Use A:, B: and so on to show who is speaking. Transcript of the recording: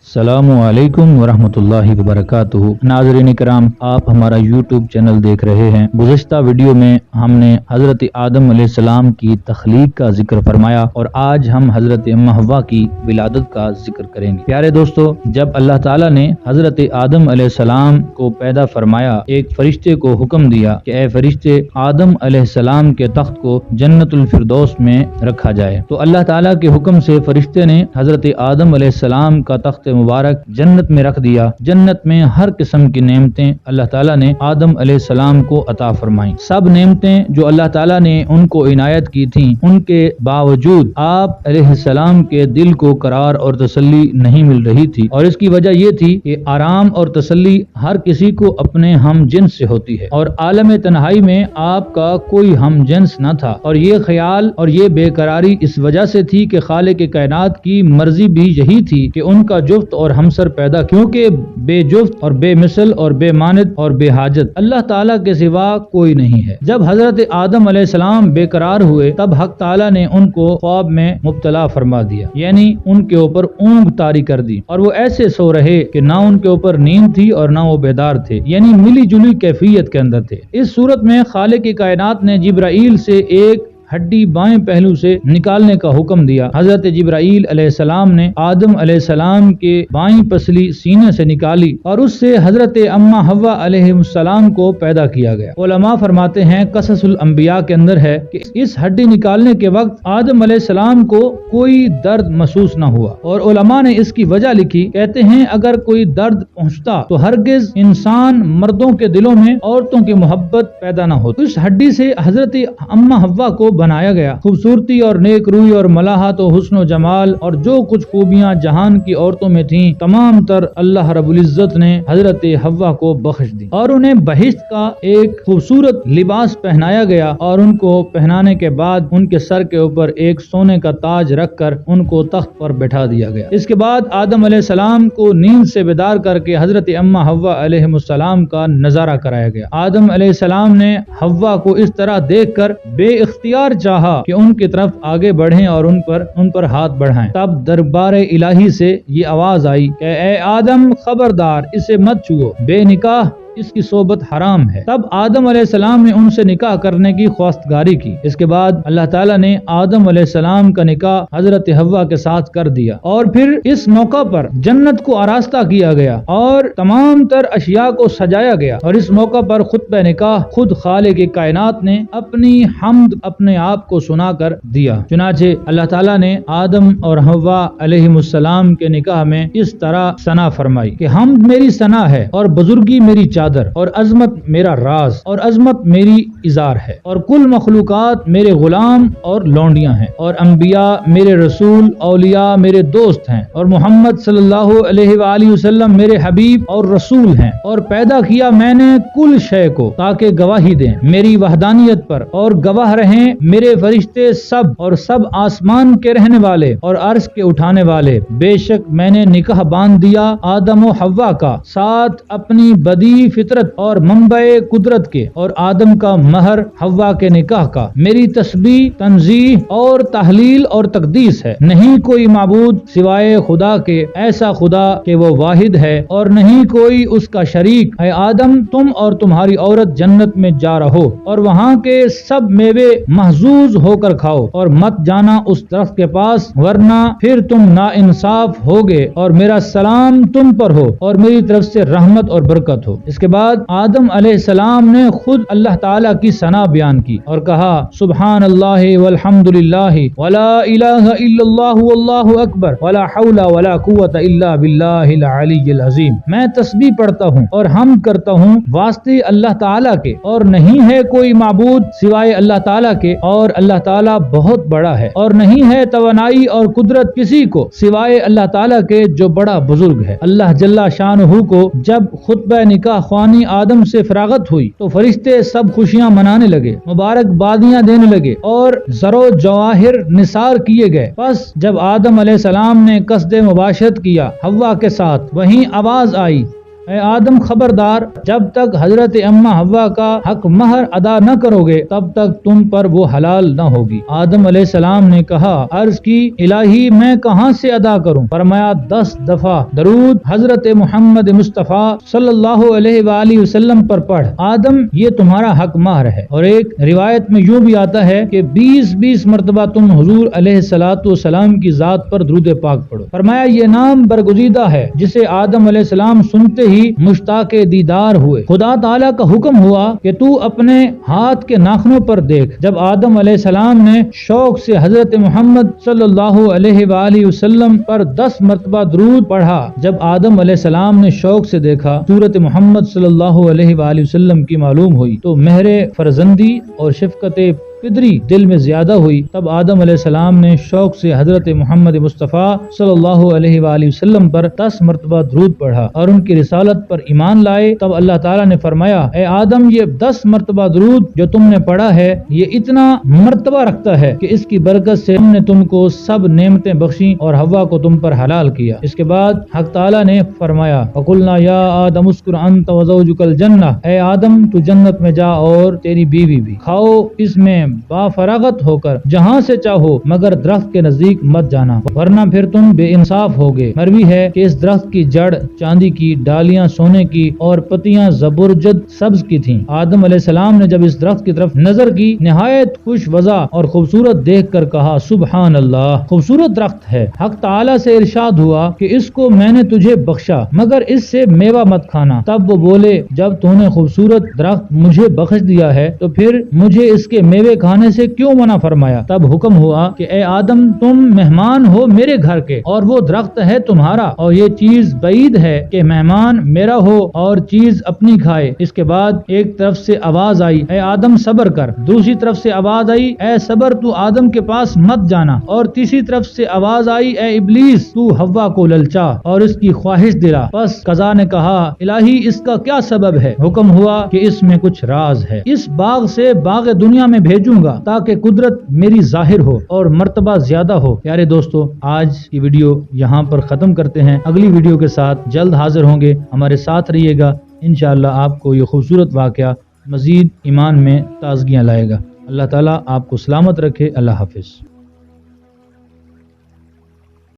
A: السلام علیکم ورحمۃ اللہ وبرکاتہ۔ ناظرین کرام، آپ ہمارا یوٹیوب چینل دیکھ رہے ہیں۔ گزشتہ ویڈیو میں ہم نے حضرت آدم علیہ السلام کی تخلیق کا ذکر فرمایا اور آج ہم حضرت ام حوا کی ولادت کا ذکر کریں گے۔ پیارے دوستو، جب اللہ تعالیٰ نے حضرت آدم علیہ السلام کو پیدا فرمایا، ایک فرشتے کو حکم دیا کہ اے فرشتے، آدم علیہ السلام کے تخت کو جنت الفردوس میں رکھا جائے، تو اللہ تعالیٰ کے حکم سے فرشتے نے حضرت آدم علیہ السلام کا تخت مبارک جنت میں رکھ دیا۔ جنت میں ہر قسم کی نعمتیں اللہ تعالیٰ نے آدم علیہ السلام کو عطا فرمائیں۔ سب نعمتیں جو اللہ تعالیٰ نے ان کو عنایت کی تھیں، ان کے باوجود آپ علیہ السلام کے دل کو قرار اور تسلی نہیں مل رہی تھی، اور اس کی وجہ یہ تھی کہ آرام اور تسلی ہر کسی کو اپنے ہم جنس سے ہوتی ہے، اور عالم تنہائی میں آپ کا کوئی ہم جنس نہ تھا، اور یہ خیال اور یہ بے قراری اس وجہ سے تھی کہ خالق کائنات کی مرضی بھی یہی تھی کہ ان کا جفت اور ہمسر پیدا، کیونکہ بے جفت اور بے مثل اور بے مانند اور بے حاجت اللہ تعالیٰ کے سوا کوئی نہیں ہے۔ جب حضرت آدم علیہ السلام بے قرار ہوئے، تب حق تعالیٰ نے ان کو خواب میں مبتلا فرما دیا، یعنی ان کے اوپر اونگ طاری کر دی، اور وہ ایسے سو رہے کہ نہ ان کے اوپر نیند تھی اور نہ وہ بیدار تھے، یعنی ملی جلی کیفیت کے اندر تھے۔ اس صورت میں خالق کائنات نے جبرائیل سے ایک ہڈی بائیں پہلو سے نکالنے کا حکم دیا۔ حضرت جبرائیل علیہ السلام نے آدم علیہ السلام کے بائیں پسلی سینے سے نکالی اور اس سے حضرت اما حوا علیہ السلام کو پیدا کیا گیا۔ علماء فرماتے ہیں، قصص الانبیاء کے اندر ہے کہ اس ہڈی نکالنے کے وقت آدم علیہ السلام کو کوئی درد محسوس نہ ہوا، اور علماء نے اس کی وجہ لکھی، کہتے ہیں اگر کوئی درد پہنچتا تو ہرگز انسان مردوں کے دلوں میں عورتوں کی محبت پیدا نہ ہوتی۔ اس ہڈی سے حضرت اما حوا کو بنایا گیا۔ خوبصورتی اور نیک روئی اور ملاحت و حسن و جمال اور جو کچھ خوبیاں جہان کی عورتوں میں تھیں، تمام تر اللہ رب العزت نے حضرت حوا کو بخش دی، اور انہیں بہشت کا ایک خوبصورت لباس پہنایا گیا، اور ان کو پہنانے کے بعد ان کے سر کے اوپر ایک سونے کا تاج رکھ کر ان کو تخت پر بٹھا دیا گیا۔ اس کے بعد آدم علیہ السلام کو نیند سے بیدار کر کے حضرت اما حوا علیہ السلام کا نظارہ کرایا گیا۔ آدم علیہ السلام نے حوا کو اس طرح دیکھ کر بے اختیار چاہا کہ ان کی طرف آگے بڑھیں اور ان پر ہاتھ بڑھائیں۔ تب دربار الہی سے یہ آواز آئی کہ اے آدم، خبردار، اسے مت چھوؤ، بے نکاح اس کی صحبت حرام ہے۔ تب آدم علیہ السلام نے ان سے نکاح کرنے کی خواستگاری کی۔ اس کے بعد اللہ تعالیٰ نے آدم علیہ السلام کا نکاح حضرت حوا کے ساتھ کر دیا، اور پھر اس موقع پر جنت کو آراستہ کیا گیا اور تمام تر اشیاء کو سجایا گیا، اور اس موقع پر خطبہ نکاح خود خالق کائنات نے اپنی حمد اپنے آپ کو سنا کر دیا۔ چنانچہ اللہ تعالیٰ نے آدم اور حوا علیہ السلام کے نکاح میں اس طرح ثنا فرمائی کہ حمد میری ثنا ہے، اور بزرگی میری چادر، اور عظمت میرا راز، اور عظمت میری ازار ہے، اور کل مخلوقات میرے غلام اور لونڈیاں ہیں، اور انبیاء میرے رسول، اولیاء میرے دوست ہیں، اور محمد صلی اللہ علیہ وآلہ وسلم میرے حبیب اور رسول ہیں، اور پیدا کیا میں نے کل شے کو تاکہ گواہی دیں میری وحدانیت پر، اور گواہ رہیں میرے فرشتے سب، اور سب آسمان کے رہنے والے اور عرش کے اٹھانے والے، بے شک میں نے نکاح باندھ دیا آدم و حوا کا ساتھ اپنی بدی فطرت اور منبع قدرت کے، اور آدم کا مہر حوا کے نکاح کا میری تسبیح، تنزیہ اور تحلیل اور تقدیس ہے۔ نہیں کوئی معبود سوائے خدا کے، ایسا خدا کہ وہ واحد ہے اور نہیں کوئی اس کا شریک۔ اے آدم، تم اور تمہاری عورت جنت میں جا رہو اور وہاں کے سب میوے محظوظ ہو کر کھاؤ، اور مت جانا اس درخت کے پاس، ورنہ پھر تم ناانصاف ہوگے، اور میرا سلام تم پر ہو اور میری طرف سے رحمت اور برکت ہو۔ اس کے بعد آدم علیہ السلام نے خود اللہ تعالیٰ کی ثنا بیان کی اور کہا، سبحان اللہ والحمد للہ ولا الہ الا اللہ واللہ اکبر ولا حول ولا قوت الا باللہ العلی العظیم۔ میں تسبیح پڑھتا ہوں اور حمد کرتا ہوں واسطے اللہ تعالیٰ کے، اور نہیں ہے کوئی معبود سوائے اللہ تعالیٰ کے، اور اللہ تعالیٰ بہت بڑا ہے، اور نہیں ہے توانائی اور قدرت کسی کو سوائے اللہ تعالیٰ کے جو بڑا بزرگ ہے۔ اللہ جل شانہ کو جب خطبہ نکاح خوانی آدم سے فراغت ہوئی تو فرشتے سب خوشیاں منانے لگے، مبارک بادیاں دینے لگے، اور زر و جواہر نثار کیے گئے۔ پس جب آدم علیہ السلام نے قصد مباشرت کیا حوا کے ساتھ، وہیں آواز آئی اے آدم خبردار، جب تک حضرت اما حوا کا حق مہر ادا نہ کرو گے تب تک تم پر وہ حلال نہ ہوگی۔ آدم علیہ السلام نے کہا، عرض کی الہی میں کہاں سے ادا کروں؟ فرمایا 10 دفعہ درود حضرت محمد مصطفیٰ صلی اللہ علیہ وآلہ وسلم پر پڑھ، آدم یہ تمہارا حق مہر ہے۔ اور ایک روایت میں یوں بھی آتا ہے کہ 20 مرتبہ تم حضور علیہ الصلوۃ والسلام کی ذات پر درود پاک پڑھو۔ فرمایا یہ نام برگزیدہ ہے جسے آدم علیہ السلام سنتے ہی مشتاق دیدار ہوئے۔ خدا تعالیٰ کا حکم ہوا کہ تو اپنے ہاتھ کے ناخنوں پر دیکھ۔ جب آدم علیہ السلام نے شوق سے حضرت محمد صلی اللہ علیہ وآلہ وسلم پر 10 مرتبہ درود پڑھا، جب آدم علیہ السلام نے شوق سے دیکھا صورت محمد صلی اللہ علیہ وآلہ وسلم کی معلوم ہوئی تو مہر فرزندی اور شفقت پدری دل میں زیادہ ہوئی۔ تب آدم علیہ السلام نے شوق سے حضرت محمد مصطفیٰ صلی اللہ علیہ وآلہ وسلم پر 10 مرتبہ درود پڑھا اور ان کی رسالت پر ایمان لائے۔ تب اللہ تعالیٰ نے فرمایا، اے آدم یہ 10 مرتبہ درود جو تم نے پڑھا ہے یہ اتنا مرتبہ رکھتا ہے کہ اس کی برکت سے ہم نے تم کو سب نعمتیں بخشیں اور حوا کو تم پر حلال کیا۔ اس کے بعد حق تعالیٰ نے فرمایا، وَقُلْنَا يَا آدَمُ اسْكُنْ أَنْتَ وَزَوْجُكَ الْجَنَّةَ، اے آدم تو جنت میں جا اور تیری بیوی بھی، کھاؤ اس میں با فراغت ہو کر جہاں سے چاہو، مگر درخت کے نزدیک مت جانا ورنہ پھر تم بے انصاف ہوگے۔ مروی ہے کہ اس درخت کی جڑ چاندی کی، ڈالیاں سونے کی اور پتیاں زبرجد سبز کی تھیں۔ آدم علیہ السلام نے جب اس درخت کی طرف نظر کی، نہایت خوش وضع اور خوبصورت دیکھ کر کہا، سبحان اللہ، خوبصورت درخت ہے۔ حق تعالیٰ سے ارشاد ہوا کہ اس کو میں نے تجھے بخشا مگر اس سے میوہ مت کھانا۔ تب وہ بولے، جب تو نے خوبصورت درخت مجھے بخش دیا ہے تو پھر مجھے اس کے میوے کھانے سے کیوں منع فرمایا؟ تب حکم ہوا کہ اے آدم تم مہمان ہو میرے گھر کے اور وہ درخت ہے تمہارا، اور یہ چیز بعید ہے کہ مہمان میرا ہو اور چیز اپنی کھائے۔ اس کے بعد ایک طرف سے آواز آئی، اے آدم صبر کر، دوسری طرف سے آواز آئی، اے صبر تو آدم کے پاس مت جانا، اور تیسری طرف سے آواز آئی، اے ابلیس تو حوا کو للچا اور اس کی خواہش دلا۔ پس قضا نے کہا، الہی اس کا کیا سبب ہے؟ حکم ہوا کہ اس میں کچھ راز ہے، اس باغ سے باغ دنیا میں بھیجوں گا تاکہ قدرت میری ظاہر ہو اور مرتبہ زیادہ ہو۔ پیارے دوستو، آج کی ویڈیو یہاں پر ختم کرتے ہیں، اگلی ویڈیو کے ساتھ جلد حاضر ہوں گے، ہمارے ساتھ رہیے گا، انشاءاللہ آپ کو یہ خوبصورت واقعہ مزید ایمان میں تازگیاں لائے گا۔ اللہ تعالیٰ آپ کو سلامت رکھے۔ اللہ حافظ۔